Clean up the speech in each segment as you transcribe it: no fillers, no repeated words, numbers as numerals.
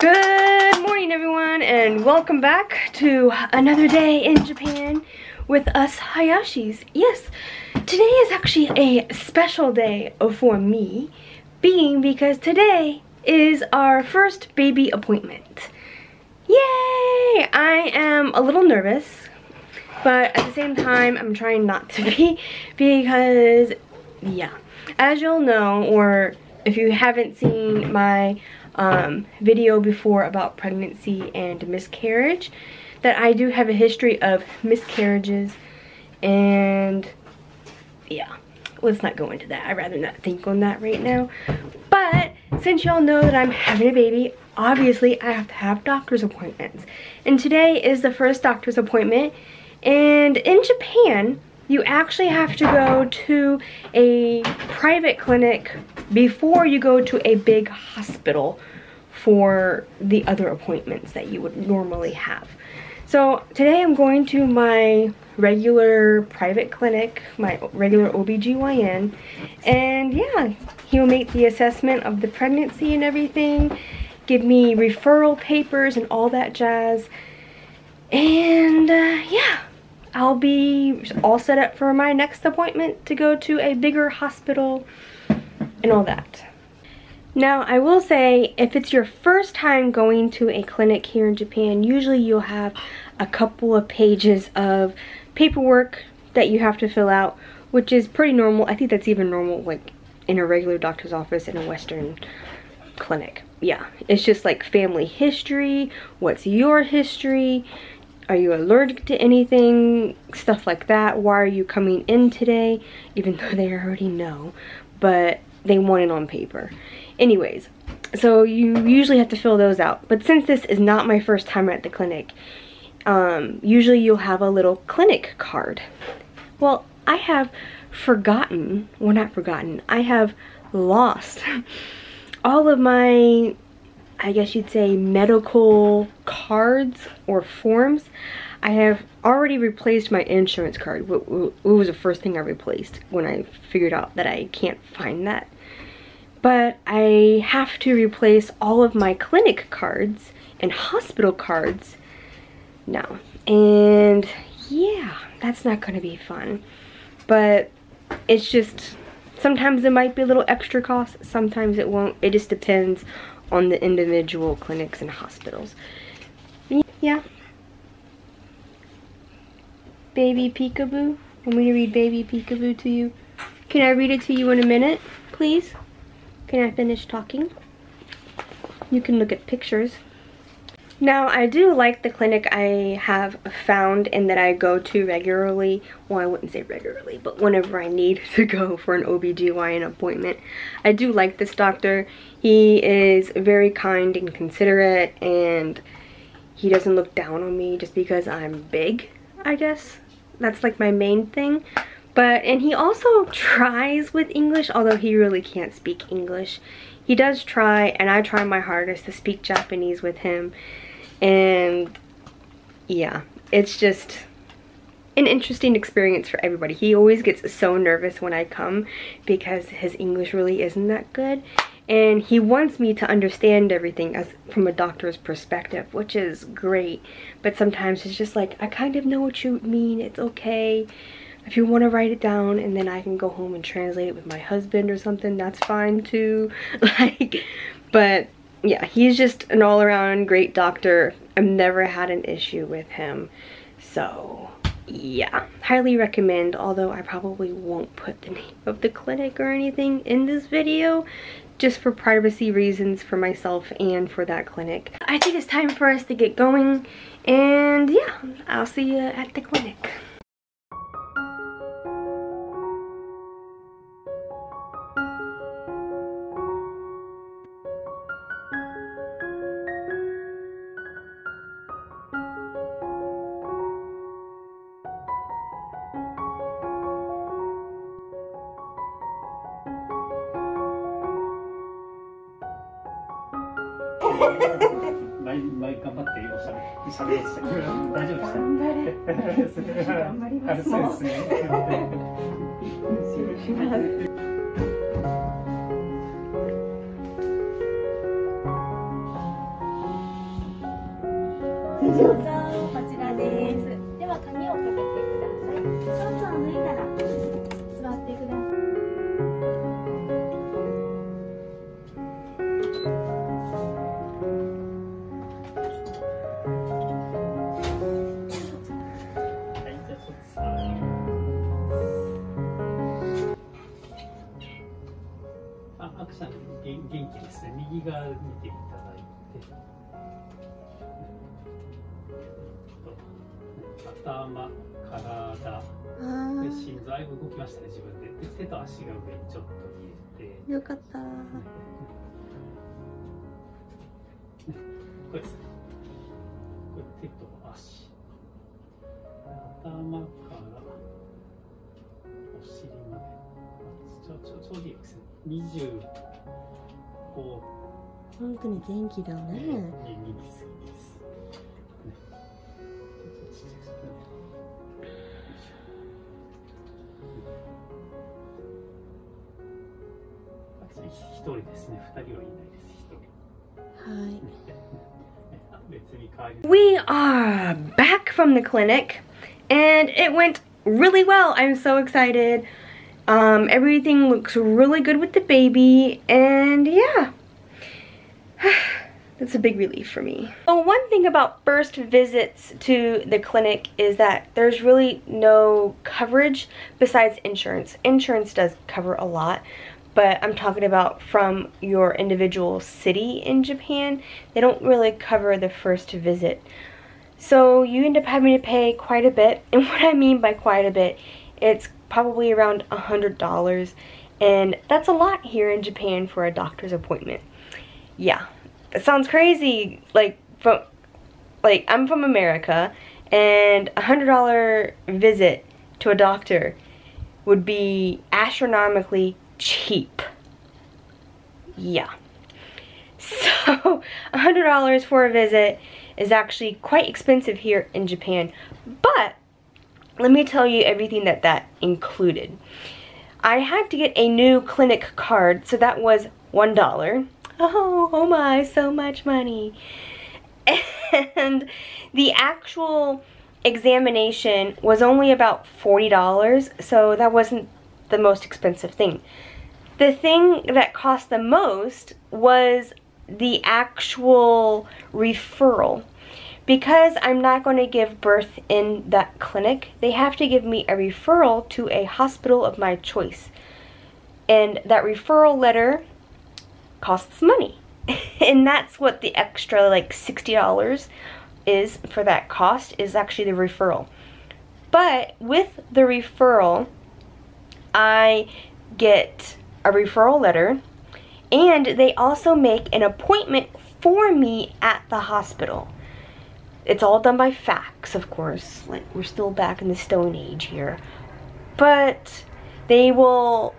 Good morning, everyone, and welcome back to another day in Japan with us Hayashis. Yes, today is actually a special day for me, because today is our first baby appointment. Yay! I am a little nervous, but at the same time, I'm trying not to be, because, yeah, as you'll know, or if you haven't seen my video before about pregnancy and miscarriage, that I do have a history of miscarriages, and yeah, let's not go into that. I'd rather not think on that right now. But since y'all know that I'm having a baby, obviously I have to have doctor's appointments, and today is the first doctor's appointment. And in Japan, you actually have to go to a private clinic before you go to a big hospital for the other appointments that you would normally have. So today I'm going to my regular private clinic, my regular OBGYN, and yeah, he'll make the assessment of the pregnancy and everything, give me referral papers and all that jazz, and yeah, I'll be all set up for my next appointment to go to a bigger hospital and all that. Now, I will say, if it's your first time going to a clinic here in Japan, usually you'll have a couple of pages of paperwork that you have to fill out, which is pretty normal. I think that's even normal, like, in a regular doctor's office in a Western clinic. Yeah, it's just like family history, what's your history, are you allergic to anything, stuff like that. Why are you coming in today, even though they already know, but they want it on paper. Anyways, so you usually have to fill those out. But since this is not my first time at the clinic, usually you'll have a little clinic card. Well, I have forgotten, well, not forgotten, I have lost all of my, I guess you'd say, medical cards or forms. I have already replaced my insurance card. It was the first thing I replaced when I figured out that I can't find that. But I have to replace all of my clinic cards and hospital cards now. And yeah, that's not going to be fun. But it's just, sometimes it might be a little extra cost, sometimes it won't. It just depends on the individual clinics and hospitals. Yeah. Baby Peekaboo. Want me to read Baby Peekaboo to you? Can I read it to you in a minute, please? Can I finish talking? You can look at pictures. Now, I do like the clinic I have found and that I go to regularly. Well, I wouldn't say regularly, but whenever I need to go for an OBGYN appointment. I do like this doctor. He is very kind and considerate, and he doesn't look down on me just because I'm big, I guess. That's like my main thing. And he also tries with English, although he really can't speak English. He does try, and I try my hardest to speak Japanese with him. And yeah, it's just an interesting experience for everybody. He always gets so nervous when I come because his English really isn't that good. And he wants me to understand everything from a doctor's perspective, which is great. But sometimes it's just like, I kind of know what you mean, it's okay. If you want to write it down and then I can go home and translate it with my husband or something, that's fine too. But yeah, he's just an all-around great doctor. I've never had an issue with him. So yeah, highly recommend, although I probably won't put the name of the clinic or anything in this video, just for privacy reasons for myself and for that clinic. I think it's time for us to get going, and yeah, I'll see you at the clinic. ちらです。では髪をかけてください。ショーツを脱いだら座ってください。アクション元気ですね。右側見ていただいて、頭、体、心臓、動きましたね、自分で。で、手と足が上にちょっと入れて。よかった。これですね。これ手と足。頭からお尻まで。ちょうどいいですね。25。本当に元気だね。右です。一人ですね。二人はいないです。はい。別に変わり。We are back from the clinic, and it went really well. I'm so excited. Everything looks really good with the baby, and yeah. That's a big relief for me. So one thing about first visits to the clinic is that there's really no coverage besides insurance. Insurance does cover a lot, but I'm talking about from your individual city in Japan. They don't really cover the first visit. So you end up having to pay quite a bit. And what I mean by quite a bit, it's probably around $100. And that's a lot here in Japan for a doctor's appointment. Yeah. It sounds crazy, I'm from America, and $100 visit to a doctor would be astronomically cheap. Yeah. So $100 for a visit is actually quite expensive here in Japan, but let me tell you everything that included. I had to get a new clinic card, so that was $1. Oh my, so much money. And the actual examination was only about $40, so that wasn't the most expensive thing. The thing that cost the most was the actual referral. Because I'm not going to give birth in that clinic, they have to give me a referral to a hospital of my choice. And that referral letter costs money. And that's what the extra like $60 is for that cost, is actually the referral. But with the referral, I get a referral letter, and they also make an appointment for me at the hospital. It's all done by fax, of course. Like, we're still back in the Stone Age here. But they will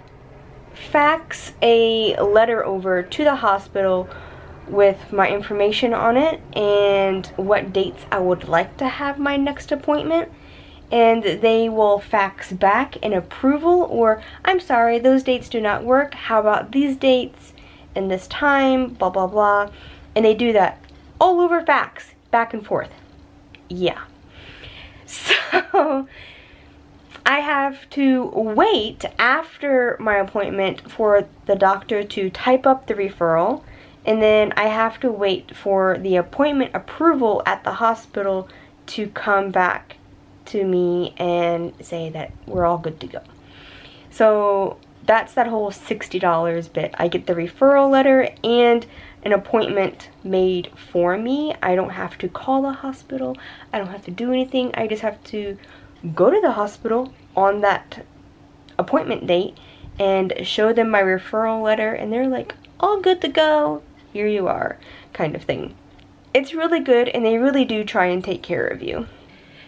fax a letter over to the hospital with my information on it and what dates I would like to have my next appointment, and they will fax back an approval, or I'm sorry, those dates do not work, how about these dates and this time, blah blah blah. And they do that all over fax, back and forth. Yeah. So I have to wait after my appointment for the doctor to type up the referral, and then I have to wait for the appointment approval at the hospital to come back to me and say that we're all good to go. So that's that whole $60 bit. I get the referral letter and an appointment made for me. I don't have to call the hospital. I don't have to do anything. I just have to go to the hospital on that appointment date and show them my referral letter, and they're like, all good to go, here you are, kind of thing. It's really good, and they really do try and take care of you.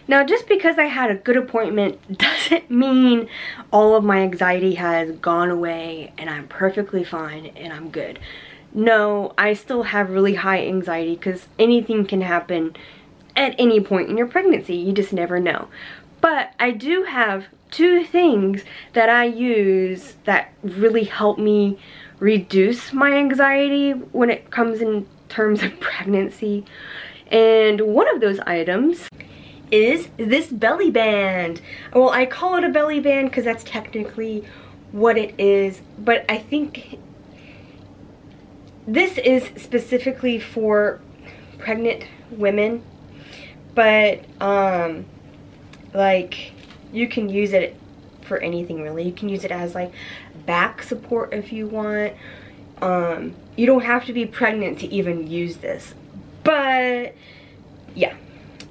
Now, just because I had a good appointment doesn't mean all of my anxiety has gone away and I'm perfectly fine and I'm good. No, I still have really high anxiety because anything can happen at any point in your pregnancy. You just never know. But I do have two things that I use that really help me reduce my anxiety when it comes in terms of pregnancy. And one of those items is this belly band. Well, I call it a belly band because that's technically what it is, but I think this is specifically for pregnant women, but like, you can use it for anything really. You can use it as like back support if you want. You don't have to be pregnant to even use this, but yeah.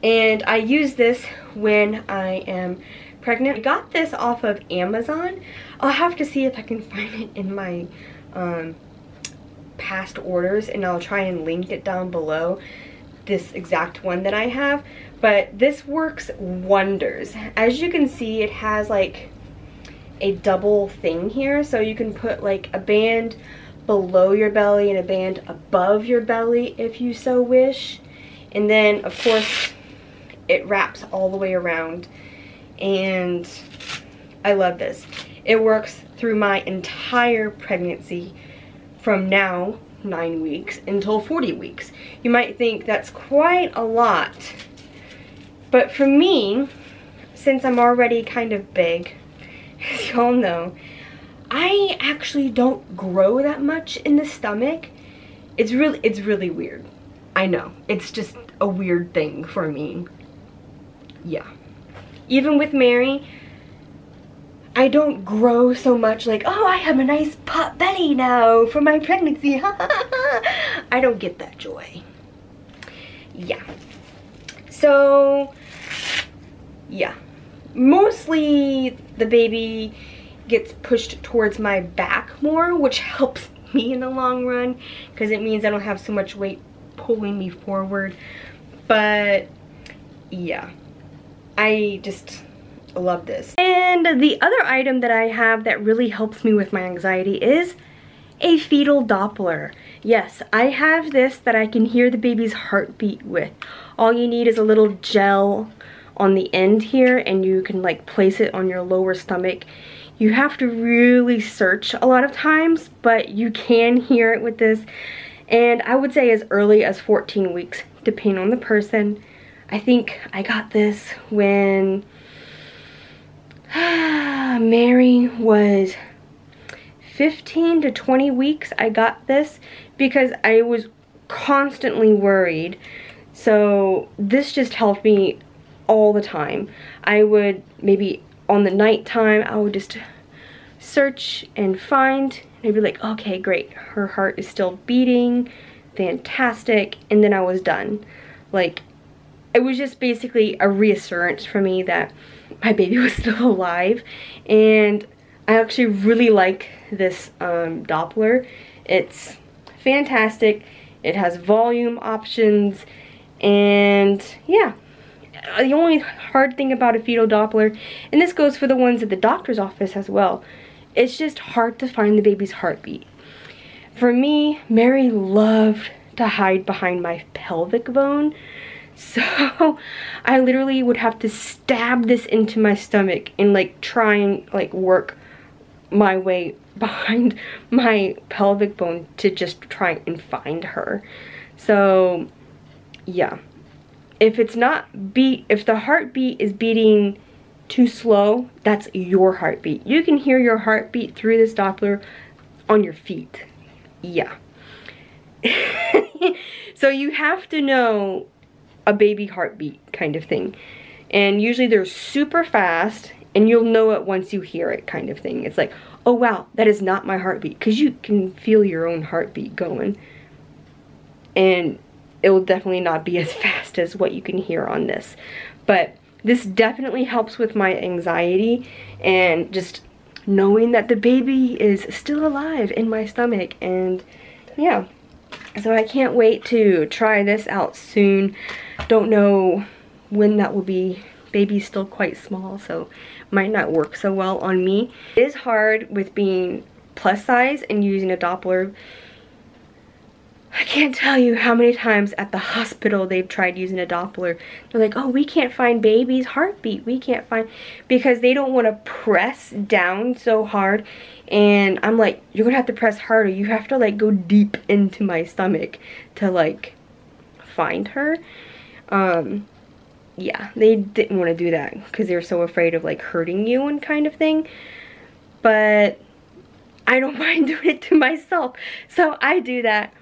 And I use this when I am pregnant. I got this off of Amazon. I'll have to see if I can find it in my past orders, and I'll try and link it down below, this exact one that I have. But this works wonders. As you can see, it has like a double thing here, so you can put like a band below your belly and a band above your belly if you so wish. And then of course it wraps all the way around, and I love this. It works through my entire pregnancy from now 9 weeks until 40 weeks. You might think that's quite a lot, but for me, since I'm already kind of big, as y'all know, I actually don't grow that much in the stomach. It's really weird. I know, it's just a weird thing for me. Yeah. Even with Mary, I don't grow so much like, oh, I have a nice pot belly now for my pregnancy. I don't get that joy. Yeah. So, yeah. Mostly the baby gets pushed towards my back more, which helps me in the long run because it means I don't have so much weight pulling me forward. But yeah, I just love this. And the other item that I have that really helps me with my anxiety is a fetal Doppler. Yes, I have this that I can hear the baby's heartbeat with. All you need is a little gel on the end here, and you can like place it on your lower stomach. You have to really search a lot of times, but you can hear it with this. And I would say as early as 14 weeks, depending on the person. I think I got this when Mary was 15 to 20 weeks. I got this because I was constantly worried. So this just helped me all the time. I would maybe on the nighttime, I would just search and find, and I'd be like, okay, great, her heart is still beating, fantastic, and then I was done. Like, it was just basically a reassurance for me that my baby was still alive. And I actually really like this Doppler. It's fantastic. It has volume options, and yeah. The only hard thing about a fetal Doppler, and this goes for the ones at the doctor's office as well, it's just hard to find the baby's heartbeat. For me, Mary loved to hide behind my pelvic bone, so I literally would have to stab this into my stomach and like try and like work my way behind my pelvic bone to just try and find her. So yeah. If the heartbeat is beating too slow, that's your heartbeat. You can hear your heartbeat through this Doppler on your feet. Yeah. So you have to know a baby heartbeat kind of thing. And usually they're super fast, and you'll know it once you hear it kind of thing. It's like, oh wow, that is not my heartbeat, because you can feel your own heartbeat going. And it will definitely not be as fast as what you can hear on this. But this definitely helps with my anxiety and just knowing that the baby is still alive in my stomach. And yeah, so I can't wait to try this out soon. Don't know when that will be. Baby's still quite small, so might not work so well on me. It is hard with being plus size and using a Doppler. I can't tell you how many times at the hospital they've tried using a Doppler. They're like, oh, we can't find baby's heartbeat. We can't find, because they don't want to press down so hard. And I'm like, you're gonna have to press harder. You have to like go deep into my stomach to like find her. Yeah, they didn't want to do that because they were so afraid of like hurting you and kind of thing. But I don't mind doing it to myself. So I do that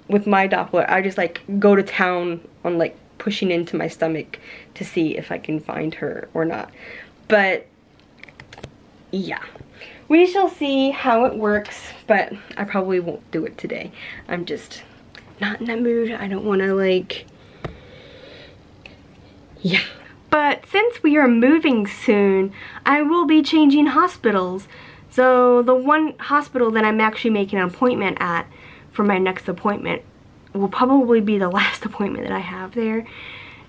with my Doppler. I just like go to town on like pushing into my stomach to see if I can find her or not. But yeah, we shall see how it works, but I probably won't do it today. I'm just not in that mood. I don't want to like, yeah. But since we are moving soon, I will be changing hospitals. So the one hospital that I'm actually making an appointment at for my next appointment will probably be the last appointment that I have there.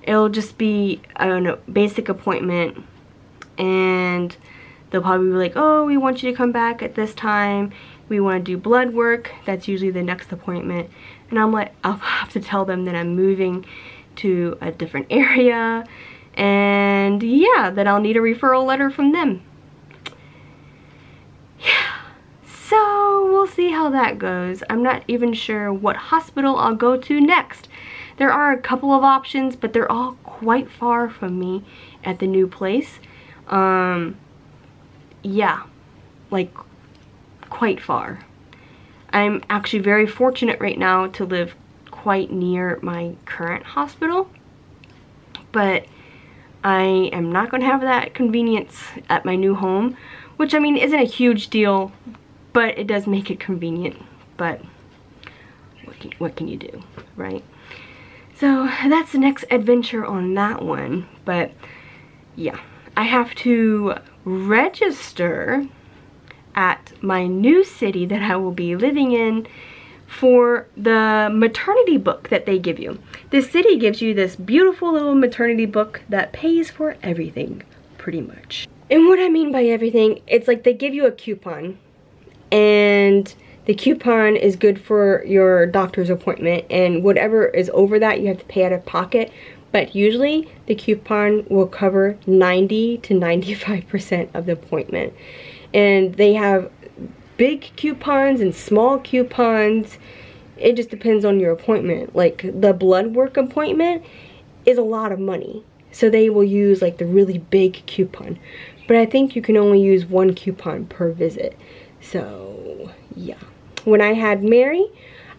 It'll just be, I don't know, basic appointment, and they'll probably be like, oh, we want you to come back at this time. We want to do blood work. That's usually the next appointment. And I'm like, I'll have to tell them that I'm moving to a different area, and yeah, that I'll need a referral letter from them. Yeah, so we'll see how that goes. I'm not even sure what hospital I'll go to next. There are a couple of options, but they're all quite far from me at the new place. Yeah, like quite far. I'm actually very fortunate right now to live quite near my current hospital, but I am not going to have that convenience at my new home, which I mean isn't a huge deal, but it does make it convenient. But what can you do, right? So that's the next adventure on that one. But yeah, I have to register at my new city that I will be living in for the maternity book that they give you. This city gives you this beautiful little maternity book that pays for everything, pretty much. And what I mean by everything, it's like they give you a coupon, and the coupon is good for your doctor's appointment, and whatever is over that you have to pay out of pocket. But usually the coupon will cover 90 to 95% of the appointment. And they have big coupons and small coupons. It just depends on your appointment. Like the blood work appointment is a lot of money, so they will use like the really big coupon. But I think you can only use one coupon per visit. So yeah, when I had Mary,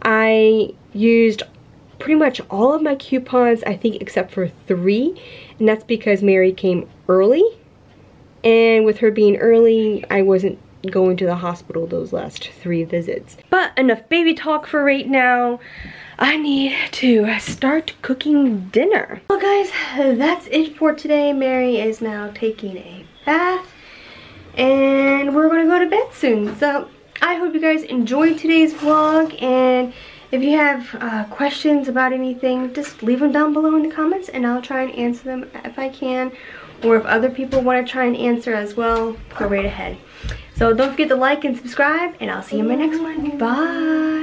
I used pretty much all of my coupons, I think, except for 3, and that's because Mary came early, and with her being early, I wasn't going to the hospital those last 3 visits. But enough baby talk for right now. I need to start cooking dinner. Well guys, that's it for today. Mary is now taking a bath, and we're gonna go to bed soon. So I hope you guys enjoyed today's vlog, and if you have questions about anything, just leave them down below in the comments and I'll try and answer them if I can. Or if other people want to try and answer as well, go right ahead. So don't forget to like and subscribe, and I'll see you in my next one. Bye!